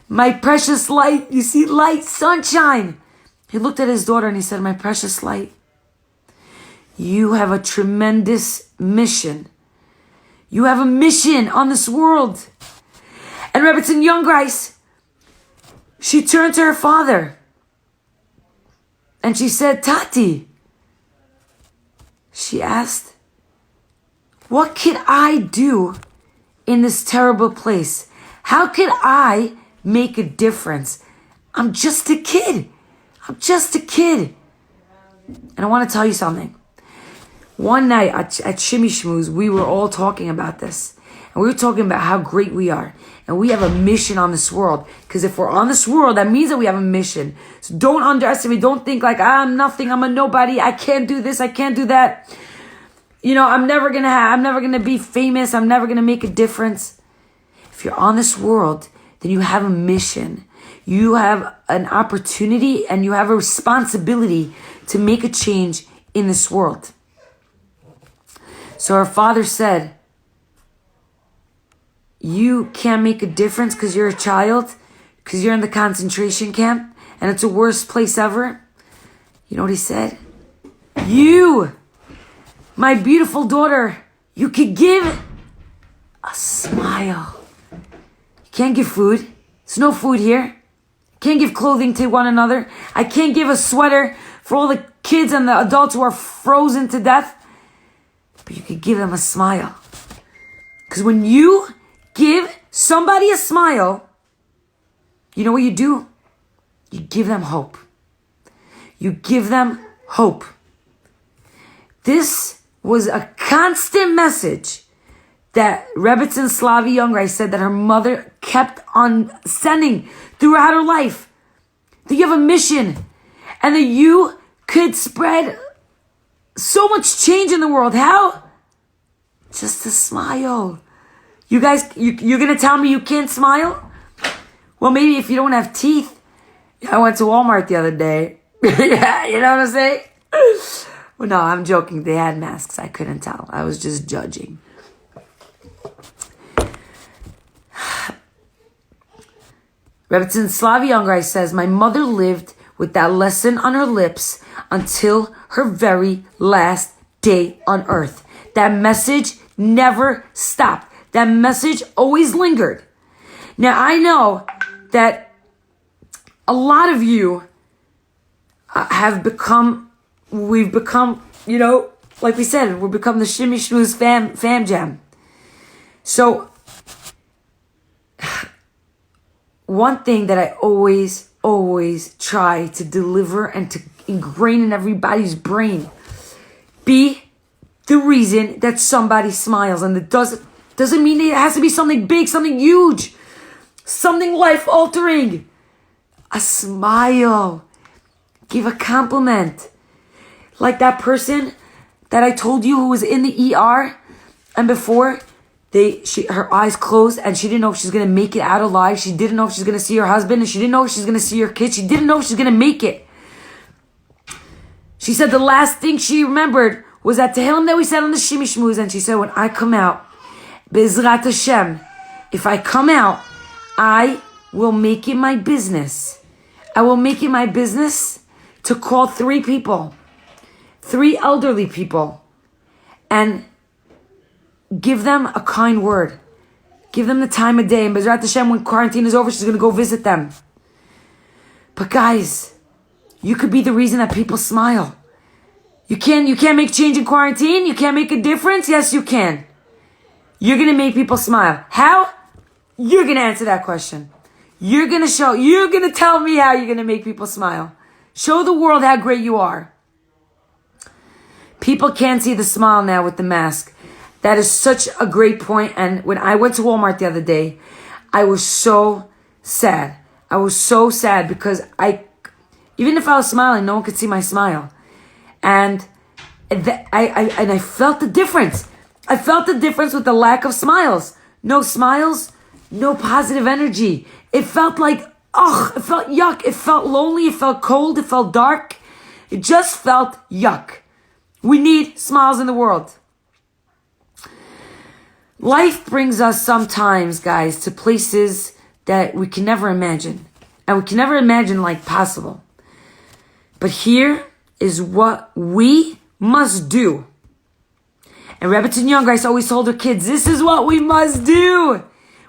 My precious light. You see light, sunshine. He looked at his daughter and he said, my precious light, you have a tremendous mission. You have a mission on this world. And Rebbetzin Jungreis, she turned to her father and she said, Tati, she asked, what can I do in this terrible place? How can I make a difference? I'm just a kid. I'm just a kid. And I want to tell you something. One night at Shimi Shmooze, we were all talking about this. And we were talking about how great we are. And we have a mission on this world. Because if we're on this world, that means that we have a mission. So don't underestimate. Don't think like, I'm nothing. I'm a nobody. I can't do this. I can't do that. You know, I'm never going to be famous. I'm never going to make a difference. If you're on this world, then you have a mission. You have an opportunity and you have a responsibility to make a change in this world. So our father said, you can't make a difference because you're a child, because you're in the concentration camp, and it's the worst place ever. You know what he said? You, my beautiful daughter, you could give a smile. You can't give food. There's no food here. Can't give clothing to one another. I can't give a sweater for all the kids and the adults who are frozen to death. But you could give them a smile. Because when you give somebody a smile, you know what you do? You give them hope. You give them hope. This was a constant message that Rebbetzin Slavi Jungreis said that her mother kept on sending throughout her life. That you have a mission and that you could spread so much change in the world. How? Just a smile. You guys, you're going to tell me you can't smile? Well, maybe if you don't have teeth. I went to Walmart the other day. Yeah, you know what I'm saying? Well, no, I'm joking. They had masks. I couldn't tell. I was just judging. Rebbetzin Jungreis says, my mother lived with that lesson on her lips until her very last day on earth. That message never stopped. That message always lingered. Now, I know that a lot of you we've become, like we said, we've become the Shimi Shmooze fam jam. So, one thing that I always try to deliver and to ingrain in everybody's brain, be the reason that somebody smiles. And it doesn't mean it has to be something big, something huge, something life-altering. A smile. Give a compliment. Like that person that I told you who was in the ER, and before her eyes closed and she didn't know if she's going to make it out alive. She didn't know if she's going to see her husband, and she didn't know if she's going to see her kids. She didn't know if she's going to make it. She said the last thing she remembered was that Tehillim that we said on the Shimi Shmooze, and she said, when I come out, Bezrat Hashem, if I come out, I will make it my business. I will make it my business to call 3 people, 3 elderly people, and give them a kind word. Give them the time of day. And Bezrat Hashem, when quarantine is over, she's going to go visit them. But guys, you could be the reason that people smile. You can't make change in quarantine. You can't make a difference. Yes, you can. You're going to make people smile. How? You're going to answer that question. You're going to tell me how you're going to make people smile. Show the world how great you are. People can't see the smile now with the mask. That is such a great point. And when I went to Walmart the other day, I was so sad. I was so sad because even if I was smiling, no one could see my smile. And I felt the difference. I felt the difference with the lack of smiles. No smiles, no positive energy. It felt like, it felt yuck. It felt lonely. It felt cold. It felt dark. It just felt yuck. We need smiles in the world. Life brings us sometimes, guys, to places that we can never imagine. And we can never imagine like possible. But here is what we must do. And Rebbetzin Jungreis always told her kids, this is what we must do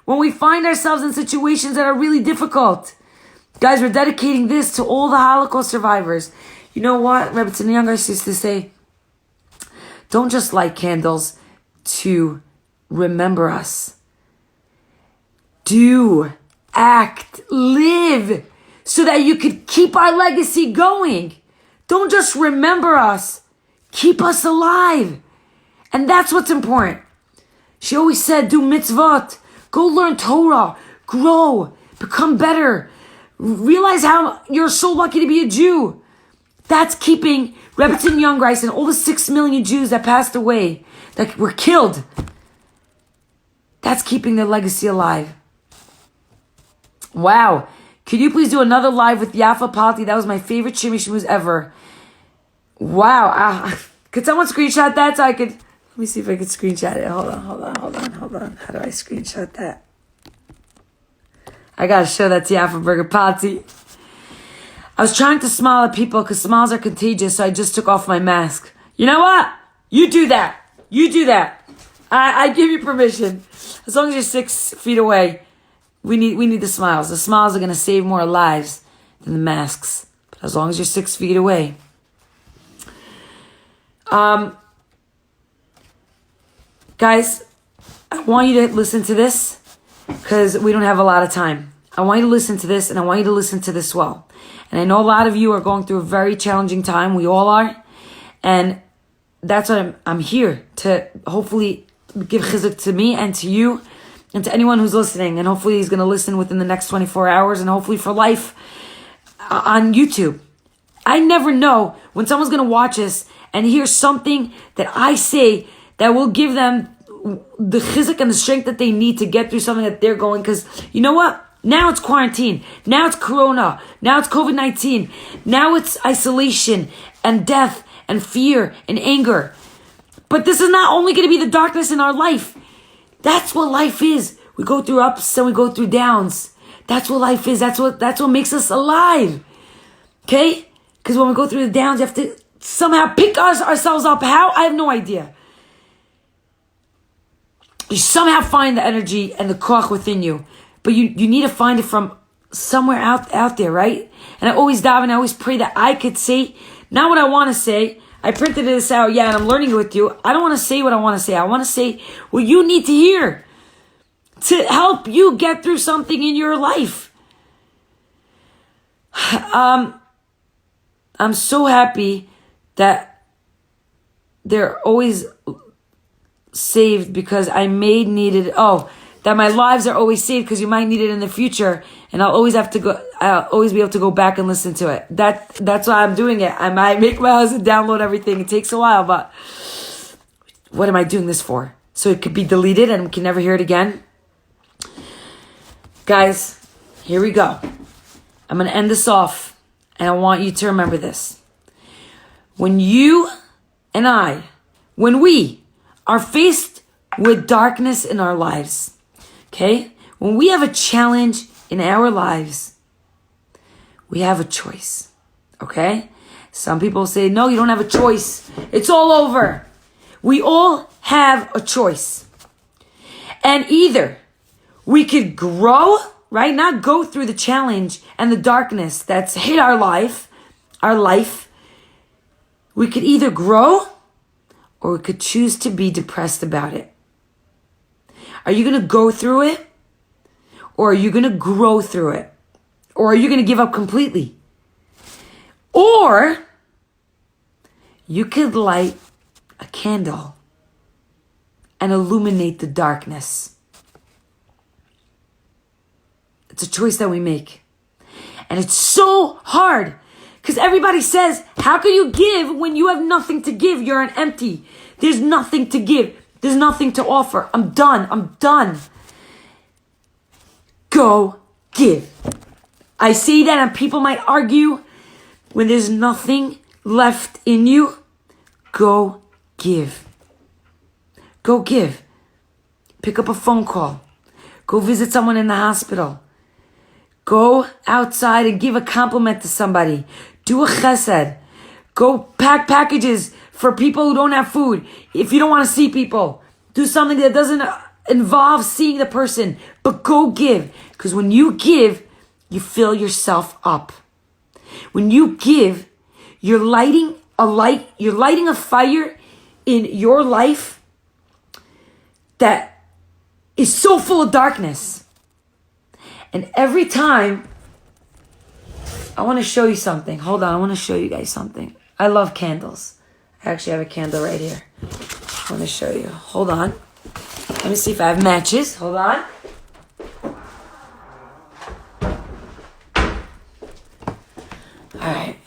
when we find ourselves in situations that are really difficult. Guys, we're dedicating this to all the Holocaust survivors. You know what? Rebbetzin Jungreis used to say, don't just light candles to remember us. Do, act, live, so that you could keep our legacy going. Don't just remember us. Keep us alive. And that's what's important. She always said, do mitzvot. Go learn Torah. Grow. Become better. Realize how you're so lucky to be a Jew. That's keeping Rebbetzin Jungreis and all the 6 million Jews that passed away, that were killed. That's keeping their legacy alive. Wow. Could you please do another live with Yafa Palti? That was my favorite Shimi Shmooze ever. Wow. Could someone screenshot that so I could... Let me see if I could screenshot it. Hold on. How do I screenshot that? I gotta show that to Yafa Burger Palti. I was trying to smile at people because smiles are contagious, so I just took off my mask. You know what? You do that. I give you permission. As long as you're 6 feet away, we need the smiles. The smiles are going to save more lives than the masks. But as long as you're 6 feet away. Guys, I want you to listen to this because we don't have a lot of time. I want you to listen to this, and I want you to listen to this well. And I know a lot of you are going through a very challenging time. We all are. And that's what I'm here to hopefully give chizuk to me and to you and to anyone who's listening. And hopefully he's going to listen within the next 24 hours and hopefully for life on YouTube. I never know when someone's going to watch us and hear something that I say that will give them the chizuk and the strength that they need to get through something that they're going. Because you know what? Now it's quarantine. Now it's corona. Now it's COVID-19. Now it's isolation and death and fear and anger. But this is not only going to be the darkness in our life. That's what life is. We go through ups and we go through downs. That's what life is. That's what makes us alive. Okay? Because when we go through the downs, you have to somehow pick ourselves up. How? I have no idea. You somehow find the energy and the koach within you. But you need to find it from somewhere out there, right? And I always daven, I always pray that I could say, not what I want to say. I printed this out, and I'm learning it with you. I don't want to say what I want to say. I want to say what you need to hear to help you get through something in your life. I'm so happy that they're always saved because that my lives are always saved because you might need it in the future, and I'll always be able to go back and listen to it. That's why I'm doing it. I might make my husband download everything. It takes a while, but what am I doing this for? So it could be deleted and we can never hear it again? Guys, here we go. I'm going to end this off, and I want you to remember this. When you and I, when we are faced with darkness in our lives, okay? When we have a challenge in our lives, we have a choice, okay? Some people say, no, you don't have a choice. It's all over. We all have a choice. And either we could grow, right? Not go through the challenge and the darkness that's hit our life. We could either grow or we could choose to be depressed about it. Are you going to go through it? Or are you going to grow through it? Or are you going to give up completely? Or you could light a candle and illuminate the darkness. It's a choice that we make. And it's so hard because everybody says, how can you give when you have nothing to give? You're an empty. There's nothing to give. There's nothing to offer. I'm done. Go give. I say that and people might argue. When there's nothing left in you, go give. Go give. Pick up a phone call. Go visit someone in the hospital. Go outside and give a compliment to somebody. Do a chesed. Go pack packages for people who don't have food. If you don't want to see people, do something that doesn't involve seeing the person, but go give. Because when you give, you fill yourself up. When you give, you're lighting a fire in your life that is so full of darkness. And every time, I want to show you something. Hold on, I want to show you guys something. I love candles. I actually have a candle right here. I want to show you. Hold on. Let me see if I have matches. Hold on. Alright.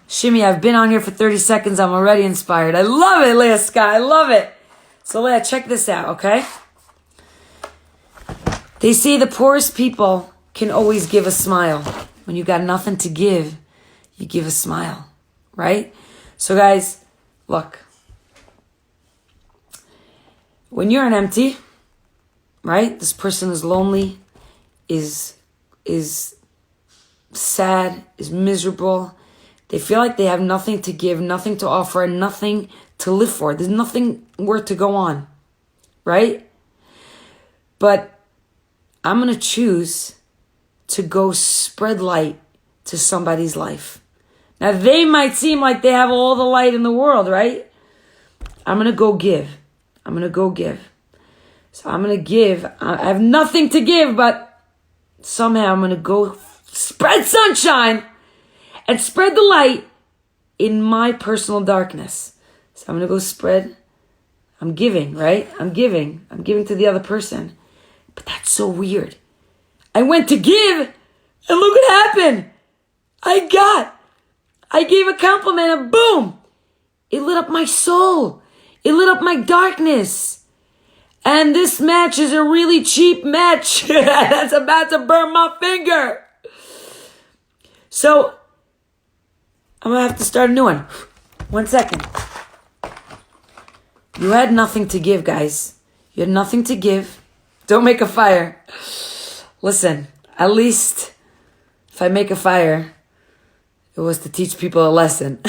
Shimi, I've been on here for 30 seconds. I'm already inspired. I love it, Leah Sky. I love it. So, Leah, check this out, okay? They say the poorest people can always give a smile. When you got nothing to give, you give a smile, right? So, guys, look. When you're an empty, right? This person is lonely, is sad, is miserable. They feel like they have nothing to give, nothing to offer, and nothing to live for. There's nothing worth to go on, right? But I'm going to choose to go spread light to somebody's life. Now, they might seem like they have all the light in the world, right? I'm going to go give. So I'm going to give. I have nothing to give, but somehow I'm going to go spread sunshine and spread the light in my personal darkness. So I'm going to go spread. I'm giving, right? I'm giving to the other person. But that's so weird. I went to give, and look what happened. I gave a compliment, and boom, it lit up my soul. It lit up my darkness. And this match is a really cheap match that's about to burn my finger. So, I'm going to have to start a new one. 1 second. You had nothing to give, guys. You had nothing to give. Don't make a fire. Listen, at least if I make a fire, it was to teach people a lesson.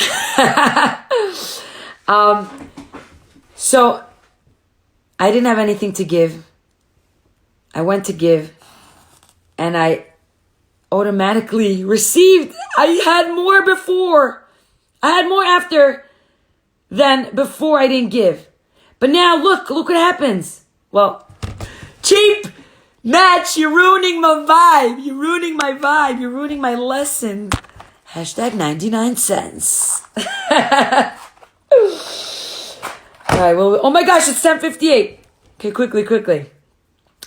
So, I didn't have anything to give. I went to give, and I automatically received. I had more before. I had more after than before I didn't give. But now, look what happens. Well, cheap match, you're ruining my vibe. You're ruining my vibe. You're ruining my lesson. Hashtag 99 cents. All right, well, oh my gosh, it's 10:58. Okay, quickly.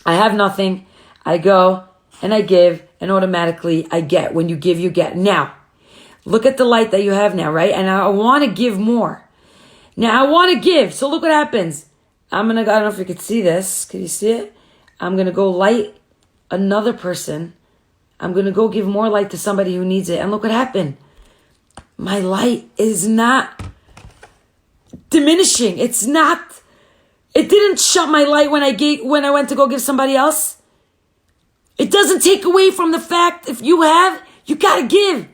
I have nothing. I go and I give, and automatically I get. When you give, you get. Now, look at the light that you have now, right? And I want to give more. Now, I want to give. So look what happens. I don't know if you can see this. Can you see it? I'm going to go light another person. I'm going to go give more light to somebody who needs it. And look what happened. My light is not diminishing. It didn't shut my light when I went to go give somebody else. It doesn't take away from the fact if you have, you got to give.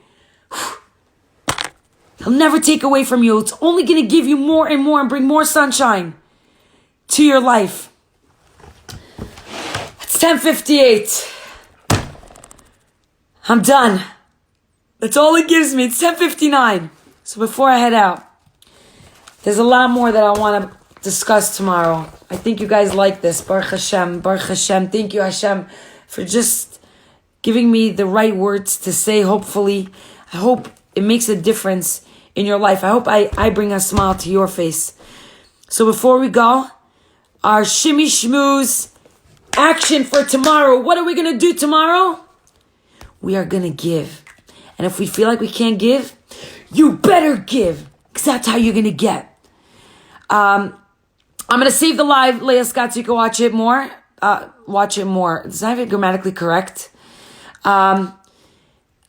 It'll never take away from you. It's only going to give you more and more and bring more sunshine to your life. It's 10:58. I'm done. That's all it gives me. It's 10:59. So before I head out, there's a lot more that I want to discuss tomorrow. I think you guys like this. Baruch Hashem. Baruch Hashem. Thank you, Hashem, for just giving me the right words to say, hopefully. I hope it makes a difference in your life. I hope I bring a smile to your face. So before we go, our Shimi Shmooze action for tomorrow. What are we going to do tomorrow? We are going to give. And if we feel like we can't give, you better give. Because that's how you're going to get. I'm going to save the live, Leah Scott, so you can watch it more. It's not even grammatically correct. I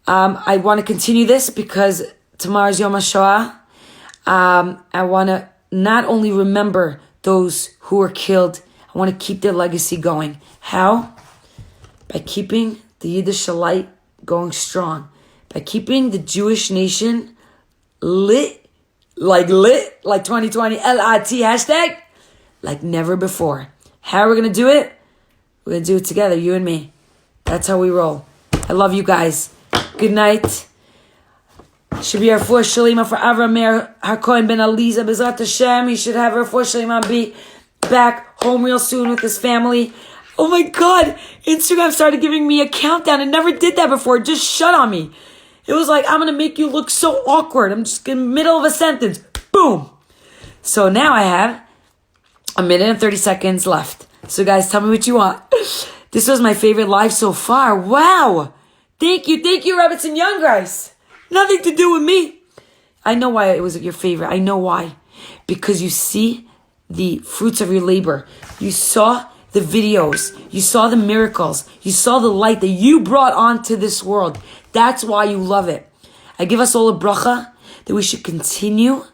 want to continue this because tomorrow's Yom HaShoah. I want to not only remember those who were killed, I want to keep their legacy going. How? By keeping the Yiddish light going strong. By keeping the Jewish nation lit like 2020, L-I-T, hashtag, like never before. How are we going to do it? We're going to do it together, you and me. That's how we roll. I love you guys. Good night. Should be our fourth Shalima for Avram Meir HaKohen Ben Aliza Bezrat Hashem. He should have her fourth Shalima be back home real soon with his family. Oh my God. Instagram started giving me a countdown. It never did that before. It just shut on me. It was like, I'm going to make you look so awkward. I'm just in the middle of a sentence. Boom. So now I have 1 minute and 30 seconds left. So guys, tell me what you want. This was my favorite live so far. Wow. Thank you, Rebbetzin Jungreis. Nothing to do with me. I know why it was your favorite. I know why. Because you see the fruits of your labor. You saw the videos. You saw the miracles. You saw the light that you brought onto this world. That's why you love it. I give us all a bracha that we should continue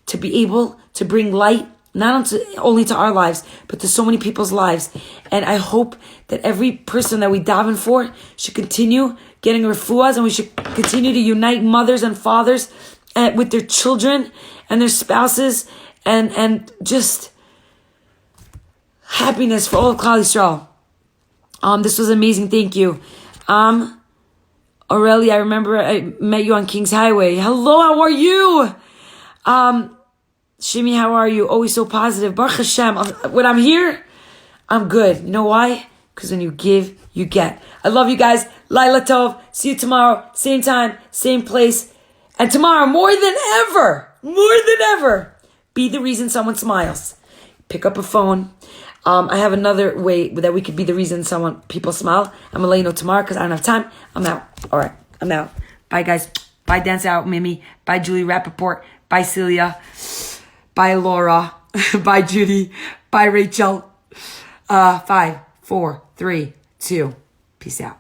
to be able to bring light, not only to our lives, but to so many people's lives. And I hope that every person that we daven for should continue getting refuahs, and we should continue to unite mothers and fathers with their children and their spouses, and just happiness for all of Klal Yisrael. This was amazing. Thank you. Aurelia, I remember I met you on King's Highway. Hello, how are you? Shimi, how are you? Always so positive. Baruch Hashem. When I'm here, I'm good. You know why? Because when you give, you get. I love you guys. Laila Tov. See you tomorrow. Same time, same place. And tomorrow, more than ever, be the reason someone smiles. Pick up a phone. I have another way that we could be the reason people smile. I'm going to let you know tomorrow because I don't have time. I'm out. All right. I'm out. Bye, guys. Bye, Dance Out, Mimi. Bye, Julie Rappaport. Bye, Celia. Bye, Laura. Bye, Judy. Bye, Rachel. 5, 4, 3, 2. Peace out.